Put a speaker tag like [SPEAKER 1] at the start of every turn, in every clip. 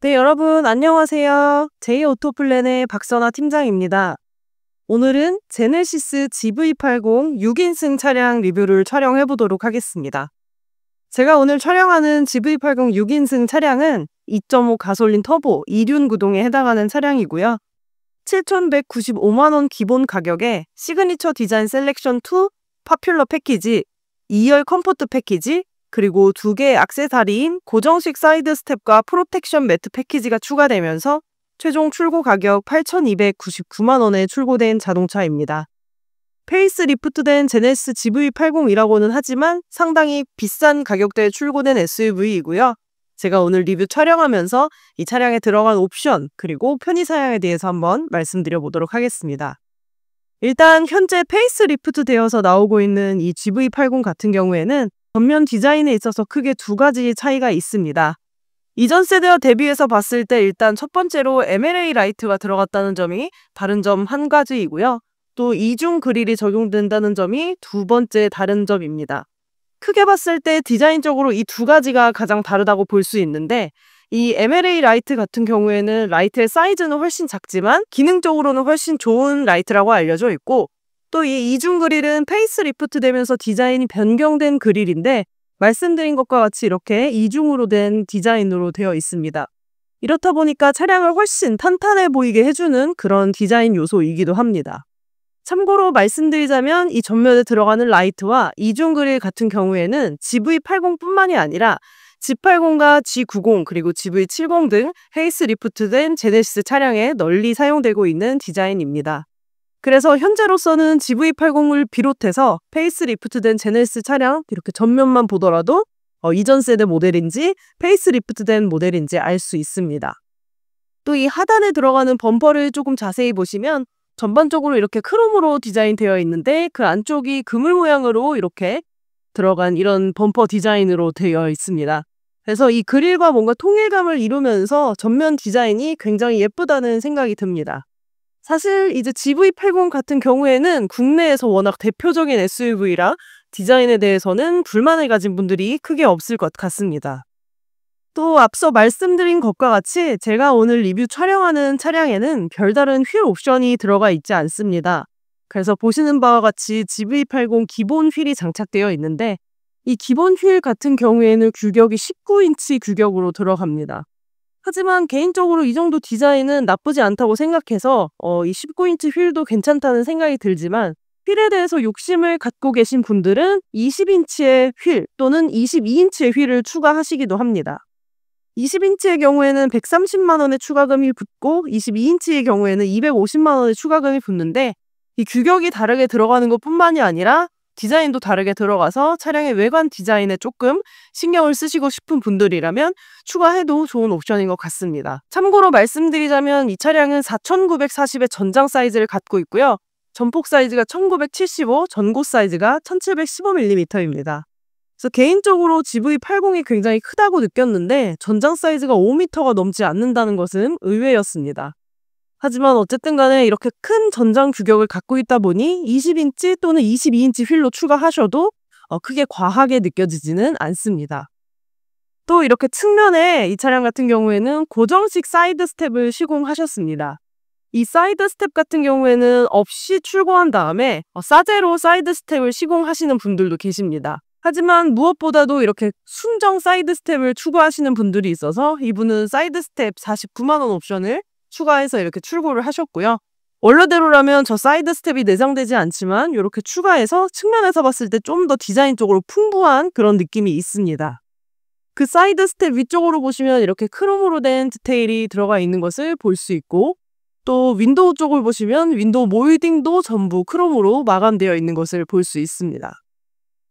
[SPEAKER 1] 네, 여러분 안녕하세요. 제이오토플랜의 박선아 팀장입니다. 오늘은 제네시스 GV80 6인승 차량 리뷰를 촬영해 보도록 하겠습니다. 제가 오늘 촬영하는 GV80 6인승 차량은 2.5 가솔린 터보 2륜 구동에 해당하는 차량이고요. 7,195만 원 기본 가격에 시그니처 디자인 셀렉션 2, 파퓰러 패키지, 2열 컴포트 패키지, 그리고 2개의 액세서리인 고정식 사이드 스텝과 프로텍션 매트 패키지가 추가되면서 최종 출고 가격 8,299만 원에 출고된 자동차입니다. 페이스 리프트된 제네시스 GV80이라고는 하지만 상당히 비싼 가격대에 출고된 SUV이고요. 제가 오늘 리뷰 촬영하면서 이 차량에 들어간 옵션 그리고 편의사양에 대해서 한번 말씀드려 보도록 하겠습니다. 일단 현재 페이스 리프트 되어서 나오고 있는 이 GV80 같은 경우에는 전면 디자인에 있어서 크게 두 가지 차이가 있습니다. 이전 세대와 대비해서 봤을 때 일단 첫 번째로 MLA 라이트가 들어갔다는 점이 다른 점 한 가지이고요. 또 이중 그릴이 적용된다는 점이 두 번째 다른 점입니다. 크게 봤을 때 디자인적으로 이 두 가지가 가장 다르다고 볼 수 있는데 이 MLA 라이트 같은 경우에는 라이트의 사이즈는 훨씬 작지만 기능적으로는 훨씬 좋은 라이트라고 알려져 있고 또 이 이중 그릴은 페이스 리프트 되면서 디자인이 변경된 그릴인데 말씀드린 것과 같이 이렇게 이중으로 된 디자인으로 되어 있습니다. 이렇다 보니까 차량을 훨씬 탄탄해 보이게 해주는 그런 디자인 요소이기도 합니다. 참고로 말씀드리자면 이 전면에 들어가는 라이트와 이중 그릴 같은 경우에는 GV80뿐만이 아니라 G80과 G90 그리고 GV70 등 페이스 리프트된 제네시스 차량에 널리 사용되고 있는 디자인입니다. 그래서 현재로서는 GV80을 비롯해서 페이스 리프트된 제네시스 차량 이렇게 전면만 보더라도 이전 세대 모델인지 페이스 리프트된 모델인지 알 수 있습니다. 또 이 하단에 들어가는 범퍼를 조금 자세히 보시면 전반적으로 이렇게 크롬으로 디자인되어 있는데 그 안쪽이 그물 모양으로 이렇게 들어간 이런 범퍼 디자인으로 되어 있습니다. 그래서 이 그릴과 뭔가 통일감을 이루면서 전면 디자인이 굉장히 예쁘다는 생각이 듭니다. 사실 이제 GV80 같은 경우에는 국내에서 워낙 대표적인 SUV라 디자인에 대해서는 불만을 가진 분들이 크게 없을 것 같습니다. 또 앞서 말씀드린 것과 같이 제가 오늘 리뷰 촬영하는 차량에는 별다른 휠 옵션이 들어가 있지 않습니다. 그래서 보시는 바와 같이 GV80 기본 휠이 장착되어 있는데 이 기본 휠 같은 경우에는 규격이 19인치 규격으로 들어갑니다. 하지만 개인적으로 이 정도 디자인은 나쁘지 않다고 생각해서 이 19인치 휠도 괜찮다는 생각이 들지만 휠에 대해서 욕심을 갖고 계신 분들은 20인치의 휠 또는 22인치의 휠을 추가하시기도 합니다. 20인치의 경우에는 130만 원의 추가금이 붙고 22인치의 경우에는 250만 원의 추가금이 붙는데 이 규격이 다르게 들어가는 것뿐만이 아니라 디자인도 다르게 들어가서 차량의 외관 디자인에 조금 신경을 쓰시고 싶은 분들이라면 추가해도 좋은 옵션인 것 같습니다. 참고로 말씀드리자면 이 차량은 4940의 전장 사이즈를 갖고 있고요. 전폭 사이즈가 1975, 전고 사이즈가 1715mm입니다. 그래서 개인적으로 GV80이 굉장히 크다고 느꼈는데 전장 사이즈가 5m가 넘지 않는다는 것은 의외였습니다. 하지만 어쨌든 간에 이렇게 큰 전장 규격을 갖고 있다 보니 20인치 또는 22인치 휠로 추가하셔도 크게 과하게 느껴지지는 않습니다. 또 이렇게 측면에 이 차량 같은 경우에는 고정식 사이드 스텝을 시공하셨습니다. 이 사이드 스텝 같은 경우에는 없이 출고한 다음에 싸제로 사이드 스텝을 시공하시는 분들도 계십니다. 하지만 무엇보다도 이렇게 순정 사이드 스텝을 추구하시는 분들이 있어서 이분은 사이드 스텝 49만 원 옵션을 추가해서 이렇게 출고를 하셨고요. 원래대로라면 저 사이드 스텝이 내장되지 않지만 이렇게 추가해서 측면에서 봤을 때 좀 더 디자인적으로 풍부한 그런 느낌이 있습니다. 그 사이드 스텝 위쪽으로 보시면 이렇게 크롬으로 된 디테일이 들어가 있는 것을 볼 수 있고 또 윈도우 쪽을 보시면 윈도우 몰딩도 전부 크롬으로 마감되어 있는 것을 볼 수 있습니다.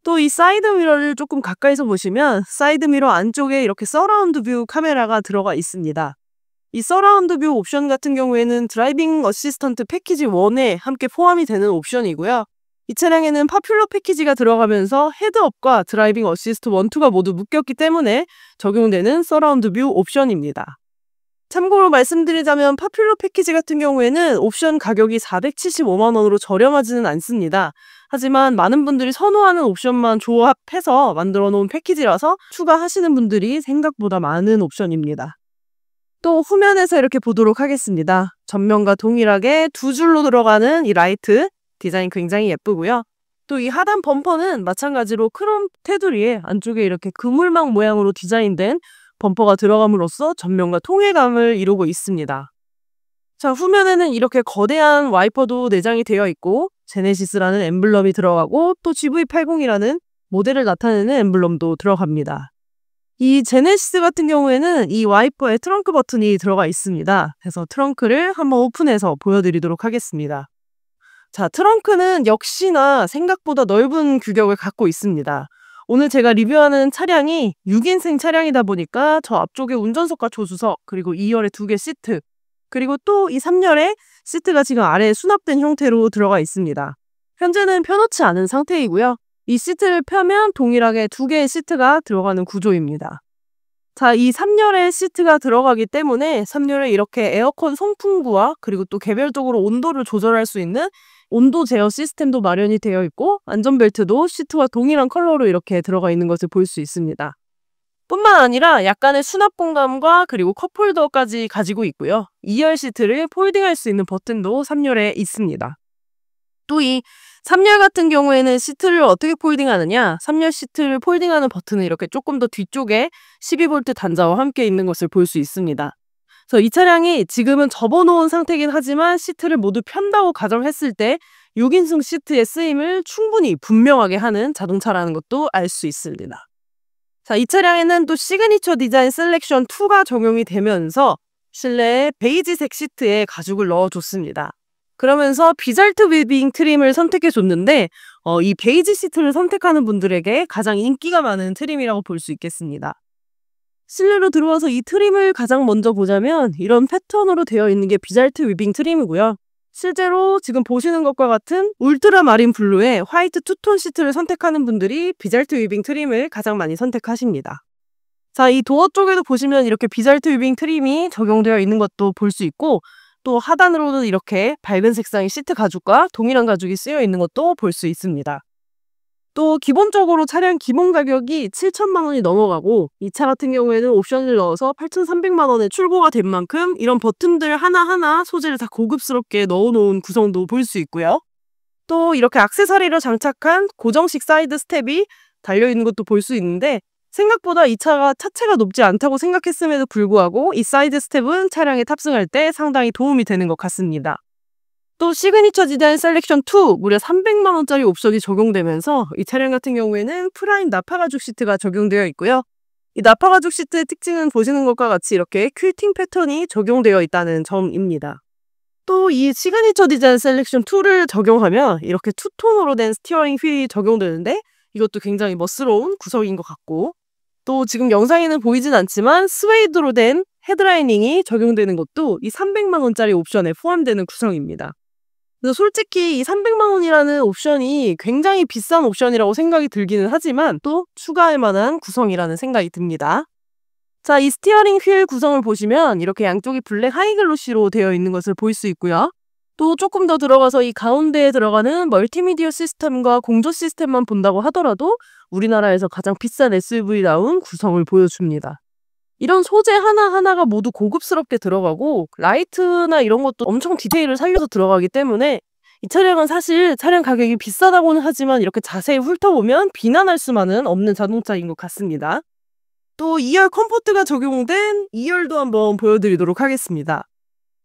[SPEAKER 1] 또 이 사이드 미러를 조금 가까이서 보시면 사이드 미러 안쪽에 이렇게 서라운드 뷰 카메라가 들어가 있습니다. 이 서라운드 뷰 옵션 같은 경우에는 드라이빙 어시스턴트 패키지 1에 함께 포함이 되는 옵션이고요. 이 차량에는 파퓰러 패키지가 들어가면서 헤드업과 드라이빙 어시스트 1, 2가 모두 묶였기 때문에 적용되는 서라운드 뷰 옵션입니다. 참고로 말씀드리자면 파퓰러 패키지 같은 경우에는 옵션 가격이 475만 원으로 저렴하지는 않습니다. 하지만 많은 분들이 선호하는 옵션만 조합해서 만들어 놓은 패키지라서 추가하시는 분들이 생각보다 많은 옵션입니다. 또 후면에서 이렇게 보도록 하겠습니다. 전면과 동일하게 두 줄로 들어가는 이 라이트 디자인 굉장히 예쁘고요. 또 이 하단 범퍼는 마찬가지로 크롬 테두리에 안쪽에 이렇게 그물망 모양으로 디자인된 범퍼가 들어감으로써 전면과 통일감을 이루고 있습니다. 자, 후면에는 이렇게 거대한 와이퍼도 내장이 되어 있고 제네시스라는 엠블럼이 들어가고 또 GV80이라는 모델을 나타내는 엠블럼도 들어갑니다. 이 제네시스 같은 경우에는 이 와이퍼에 트렁크 버튼이 들어가 있습니다. 그래서 트렁크를 한번 오픈해서 보여드리도록 하겠습니다. 자, 트렁크는 역시나 생각보다 넓은 규격을 갖고 있습니다. 오늘 제가 리뷰하는 차량이 6인승 차량이다 보니까 저 앞쪽에 운전석과 조수석, 그리고 2열에 2개 시트, 그리고 또 이 3열에 시트가 지금 아래에 수납된 형태로 들어가 있습니다. 현재는 펴놓지 않은 상태이고요. 이 시트를 펴면 동일하게 2개의 시트가 들어가는 구조입니다. 자, 이 3열에 시트가 들어가기 때문에 3열에 이렇게 에어컨 송풍구와 그리고 또 개별적으로 온도를 조절할 수 있는 온도 제어 시스템도 마련이 되어 있고 안전벨트도 시트와 동일한 컬러로 이렇게 들어가 있는 것을 볼 수 있습니다. 뿐만 아니라 약간의 수납 공간과 그리고 컵홀더까지 가지고 있고요. 2열 시트를 폴딩할 수 있는 버튼도 3열에 있습니다. 또 이 3열 같은 경우에는 시트를 어떻게 폴딩하느냐? 3열 시트를 폴딩하는 버튼은 이렇게 조금 더 뒤쪽에 12V 단자와 함께 있는 것을 볼 수 있습니다. 그래서 이 차량이 지금은 접어놓은 상태이긴 하지만 시트를 모두 편다고 가정했을 때 6인승 시트의 쓰임을 충분히 분명하게 하는 자동차라는 것도 알 수 있습니다. 자, 이 차량에는 또 시그니처 디자인 셀렉션 2가 적용이 되면서 실내에 베이지색 시트에 가죽을 넣어줬습니다. 그러면서 비잘트 웨빙 트림을 선택해줬는데 이 베이지 시트를 선택하는 분들에게 가장 인기가 많은 트림이라고 볼 수 있겠습니다. 실내로 들어와서 이 트림을 가장 먼저 보자면 이런 패턴으로 되어 있는 게 비잘트 웨빙 트림이고요. 실제로 지금 보시는 것과 같은 울트라 마린 블루의 화이트 투톤 시트를 선택하는 분들이 비잘트 웨빙 트림을 가장 많이 선택하십니다. 자, 이 도어 쪽에도 보시면 이렇게 비잘트 웨빙 트림이 적용되어 있는 것도 볼 수 있고 또 하단으로는 이렇게 밝은 색상의 시트 가죽과 동일한 가죽이 쓰여 있는 것도 볼 수 있습니다. 또 기본적으로 차량 기본 가격이 7천만 원이 넘어가고 이 차 같은 경우에는 옵션을 넣어서 8,300만 원에 출고가 된 만큼 이런 버튼들 하나하나 소재를 다 고급스럽게 넣어놓은 구성도 볼 수 있고요. 또 이렇게 액세서리로 장착한 고정식 사이드 스텝이 달려있는 것도 볼 수 있는데 생각보다 이 차가 차체가 높지 않다고 생각했음에도 불구하고 이 사이드 스텝은 차량에 탑승할 때 상당히 도움이 되는 것 같습니다. 또 시그니처 디자인 셀렉션 2 무려 300만 원짜리 옵션이 적용되면서 이 차량 같은 경우에는 프라임 나파가죽 시트가 적용되어 있고요. 이 나파가죽 시트의 특징은 보시는 것과 같이 이렇게 퀼팅 패턴이 적용되어 있다는 점입니다. 또 이 시그니처 디자인 셀렉션 2를 적용하면 이렇게 투톤으로 된 스티어링 휠이 적용되는데 이것도 굉장히 멋스러운 구성인 것 같고 또 지금 영상에는 보이진 않지만 스웨이드로 된 헤드라이닝이 적용되는 것도 이 300만 원짜리 옵션에 포함되는 구성입니다. 그래서 솔직히 이 300만 원이라는 옵션이 굉장히 비싼 옵션이라고 생각이 들기는 하지만 또 추가할 만한 구성이라는 생각이 듭니다. 자, 이 스티어링 휠 구성을 보시면 이렇게 양쪽이 블랙 하이글로시로 되어 있는 것을 볼 수 있고요. 또 조금 더 들어가서 이 가운데에 들어가는 멀티미디어 시스템과 공조 시스템만 본다고 하더라도 우리나라에서 가장 비싼 SUV다운 구성을 보여줍니다. 이런 소재 하나하나가 모두 고급스럽게 들어가고 라이트나 이런 것도 엄청 디테일을 살려서 들어가기 때문에 이 차량은 사실 차량 가격이 비싸다고는 하지만 이렇게 자세히 훑어보면 비난할 수만은 없는 자동차인 것 같습니다. 또 2열 컴포트가 적용된 2열도 한번 보여드리도록 하겠습니다.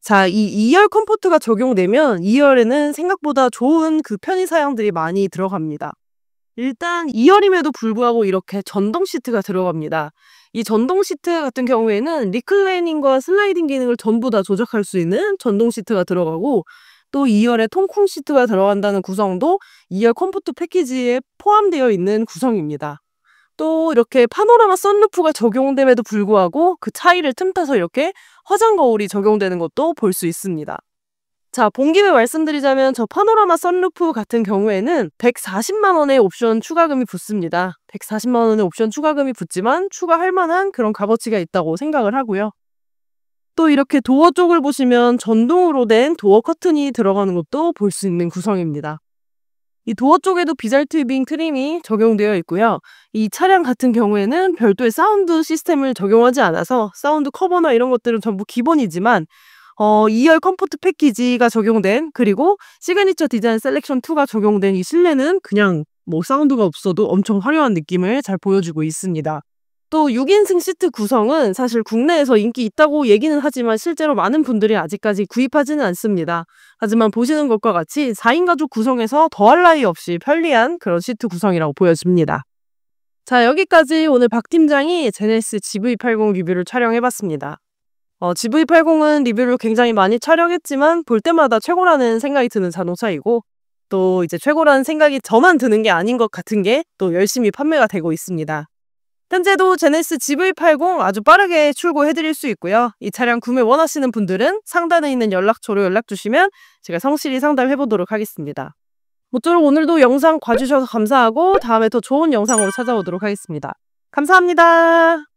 [SPEAKER 1] 자, 이 2열 컴포트가 적용되면 2열에는 생각보다 좋은 그 편의 사양들이 많이 들어갑니다. 일단 2열임에도 불구하고 이렇게 전동 시트가 들어갑니다. 이 전동 시트 같은 경우에는 리클라이닝과 슬라이딩 기능을 전부 다 조작할 수 있는 전동 시트가 들어가고 또 2열에 통풍 시트가 들어간다는 구성도 2열 컴포트 패키지에 포함되어 있는 구성입니다. 또 이렇게 파노라마 선루프가 적용됨에도 불구하고 그 차이를 틈타서 이렇게 화장 거울이 적용되는 것도 볼 수 있습니다. 자, 본 김에 말씀드리자면 저 파노라마 선루프 같은 경우에는 140만 원의 옵션 추가금이 붙습니다. 140만 원의 옵션 추가금이 붙지만 추가할 만한 그런 값어치가 있다고 생각을 하고요. 또 이렇게 도어 쪽을 보시면 전동으로 된 도어 커튼이 들어가는 것도 볼 수 있는 구성입니다. 이 도어 쪽에도 비잘트빙 트림이 적용되어 있고요. 이 차량 같은 경우에는 별도의 사운드 시스템을 적용하지 않아서 사운드 커버나 이런 것들은 전부 기본이지만 2열 컴포트 패키지가 적용된, 그리고 시그니처 디자인 셀렉션 2가 적용된 이 실내는 그냥 뭐 사운드가 없어도 엄청 화려한 느낌을 잘 보여주고 있습니다. 또 6인승 시트 구성은 사실 국내에서 인기 있다고 얘기는 하지만 실제로 많은 분들이 아직까지 구입하지는 않습니다. 하지만 보시는 것과 같이 4인 가족 구성에서 더할 나위 없이 편리한 그런 시트 구성이라고 보여집니다. 자, 여기까지 오늘 박 팀장이 제네시스 GV80 리뷰를 촬영해봤습니다. GV80은 리뷰를 굉장히 많이 촬영했지만 볼 때마다 최고라는 생각이 드는 자동차이고, 또 이제 최고라는 생각이 저만 드는 게 아닌 것 같은 게 또 열심히 판매가 되고 있습니다. 현재도 제네시스 GV80 아주 빠르게 출고해드릴 수 있고요. 이 차량 구매 원하시는 분들은 상단에 있는 연락처로 연락 주시면 제가 성실히 상담해보도록 하겠습니다. 모쪼록 오늘도 영상 봐주셔서 감사하고 다음에 더 좋은 영상으로 찾아오도록 하겠습니다. 감사합니다.